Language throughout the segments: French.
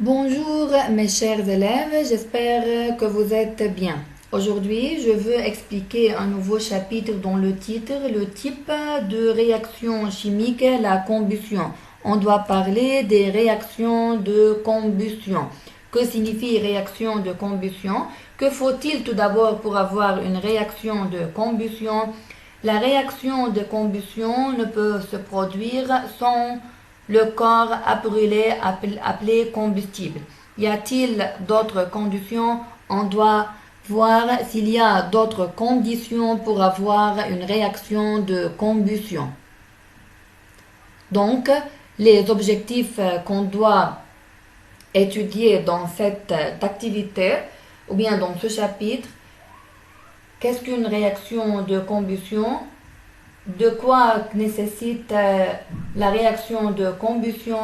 Bonjour mes chers élèves, j'espère que vous êtes bien. Aujourd'hui, je veux expliquer un nouveau chapitre dans le titre, le type de réaction chimique, la combustion. On doit parler des réactions de combustion. Que signifie réaction de combustion? Que faut-il tout d'abord pour avoir une réaction de combustion? La réaction de combustion ne peut se produire sans le corps à brûler appelé combustible. Y a-t-il d'autres conditions? On doit voir s'il y a d'autres conditions pour avoir une réaction de combustion. Donc, les objectifs qu'on doit étudier dans cette activité ou bien dans ce chapitre, qu'est-ce qu'une réaction de combustion? De quoi nécessite la réaction de combustion?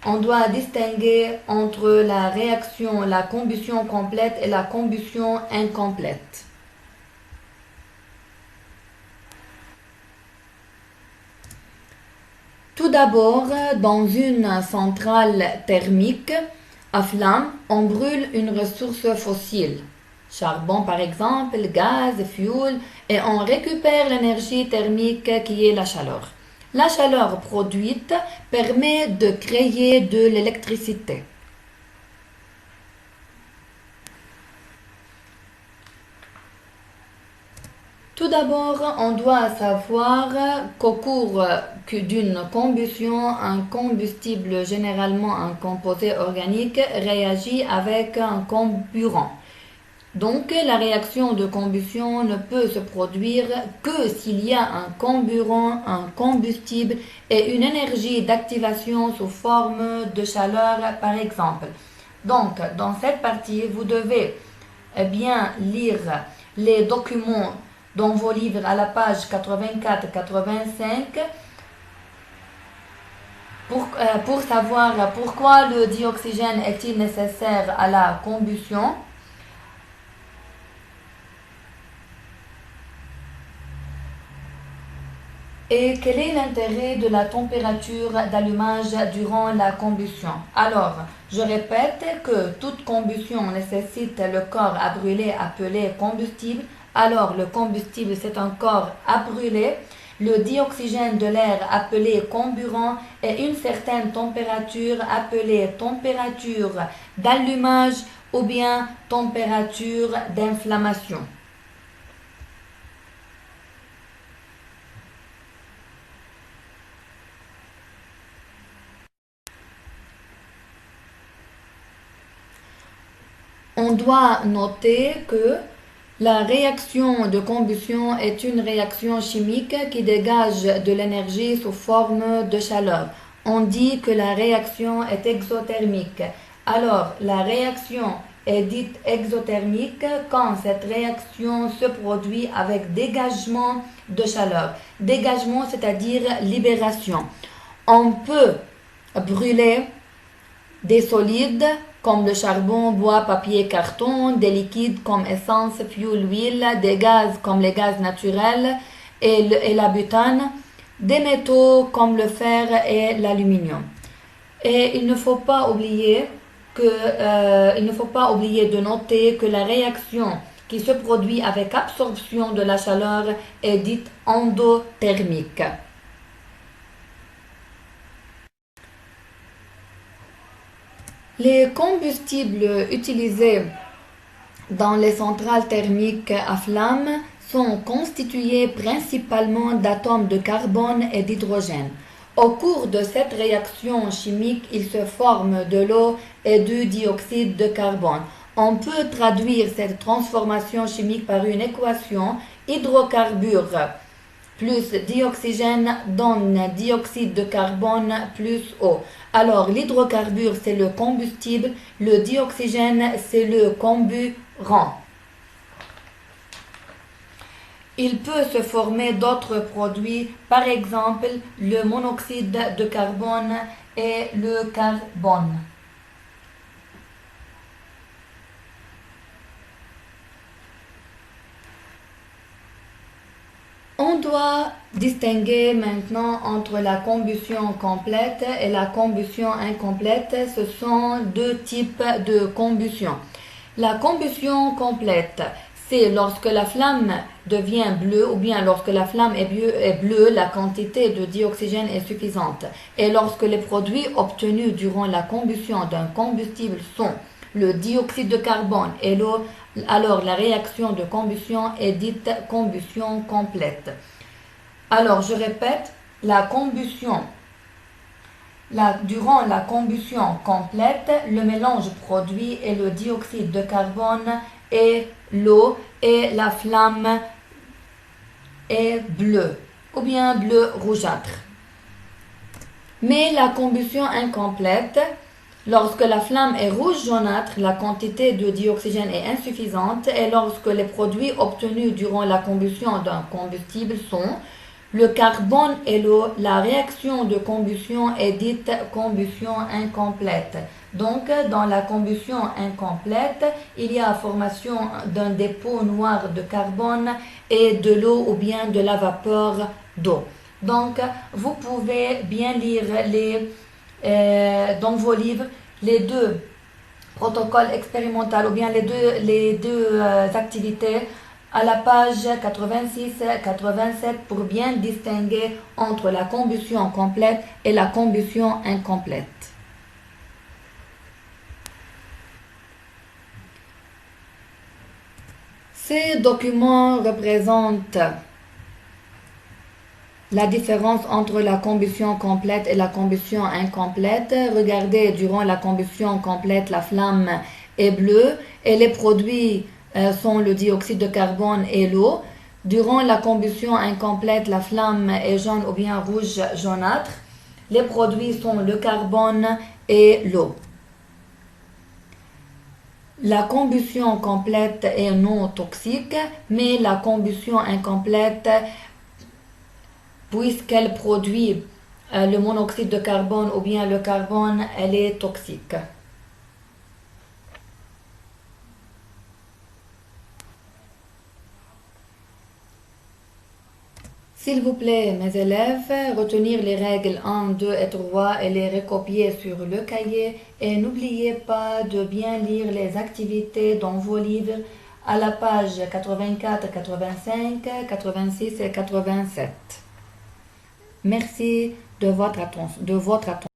On doit distinguer entre la combustion complète et la combustion incomplète. Tout d'abord, dans une centrale thermique à flamme, on brûle une ressource fossile. Charbon par exemple, gaz, fioul, et on récupère l'énergie thermique qui est la chaleur. La chaleur produite permet de créer de l'électricité. Tout d'abord, on doit savoir qu'au cours d'une combustion, un combustible, généralement un composé organique, réagit avec un comburant. Donc, la réaction de combustion ne peut se produire que s'il y a un comburant, un combustible et une énergie d'activation sous forme de chaleur, par exemple. Donc, dans cette partie, vous devez bien lire les documents dans vos livres à la page 84-85 pour savoir pourquoi le dioxygène est-il nécessaire à la combustion. Et quel est l'intérêt de la température d'allumage durant la combustion? Alors, je répète que toute combustion nécessite le corps à brûler appelé combustible. Alors, le combustible, c'est un corps à brûler. Le dioxygène de l'air appelé comburant et une certaine température appelée température d'allumage ou bien température d'inflammation. On doit noter que la réaction de combustion est une réaction chimique qui dégage de l'énergie sous forme de chaleur. On dit que la réaction est exothermique. Alors, la réaction est dite exothermique quand cette réaction se produit avec dégagement de chaleur. Dégagement, c'est-à-dire libération. On peut brûler des solides comme le charbon, bois, papier, carton, des liquides comme essence, fioul, huile, des gaz comme les gaz naturels et la butane, des métaux comme le fer et l'aluminium. Et il ne faut pas oublier de noter que la réaction qui se produit avec absorption de la chaleur est dite endothermique. Les combustibles utilisés dans les centrales thermiques à flamme sont constitués principalement d'atomes de carbone et d'hydrogène. Au cours de cette réaction chimique, il se forme de l'eau et du dioxyde de carbone. On peut traduire cette transformation chimique par une équation hydrocarbures plus dioxygène donne dioxyde de carbone plus eau. Alors l'hydrocarbure c'est le combustible, le dioxygène c'est le comburant. Il peut se former d'autres produits, par exemple le monoxyde de carbone et le carbone. On doit distinguer maintenant entre la combustion complète et la combustion incomplète. Ce sont deux types de combustion. La combustion complète, c'est lorsque la flamme devient bleue ou bien lorsque la flamme est bleue, la quantité de dioxygène est suffisante. Et lorsque les produits obtenus durant la combustion d'un combustible sont le dioxyde de carbone et l'eau, alors la réaction de combustion est dite combustion complète. Alors je répète, durant la combustion complète, le mélange produit est le dioxyde de carbone et l'eau et la flamme est bleue ou bien bleu rougeâtre. Mais la combustion incomplète, lorsque la flamme est rouge jaunâtre, la quantité de dioxygène est insuffisante et lorsque les produits obtenus durant la combustion d'un combustible sont le carbone et l'eau, la réaction de combustion est dite combustion incomplète. Donc, dans la combustion incomplète, il y a formation d'un dépôt noir de carbone et de l'eau ou bien de la vapeur d'eau. Donc, vous pouvez bien lire dans vos livres les deux protocoles expérimentaux ou bien les deux activités à la page 86-87 pour bien distinguer entre la combustion complète et la combustion incomplète. Ces documents représentent la différence entre la combustion complète et la combustion incomplète. Regardez, durant la combustion complète, la flamme est bleue et les produits sont le dioxyde de carbone et l'eau. Durant la combustion incomplète, la flamme est jaune ou bien rouge jaunâtre. Les produits sont le carbone et l'eau. La combustion complète est non toxique, mais la combustion incomplète, puisqu'elle produit le monoxyde de carbone ou bien le carbone, elle est toxique. S'il vous plaît, mes élèves, retenir les règles 1, 2 et 3 et les recopier sur le cahier et n'oubliez pas de bien lire les activités dans vos livres à la page 84, 85, 86 et 87. Merci de votre attention.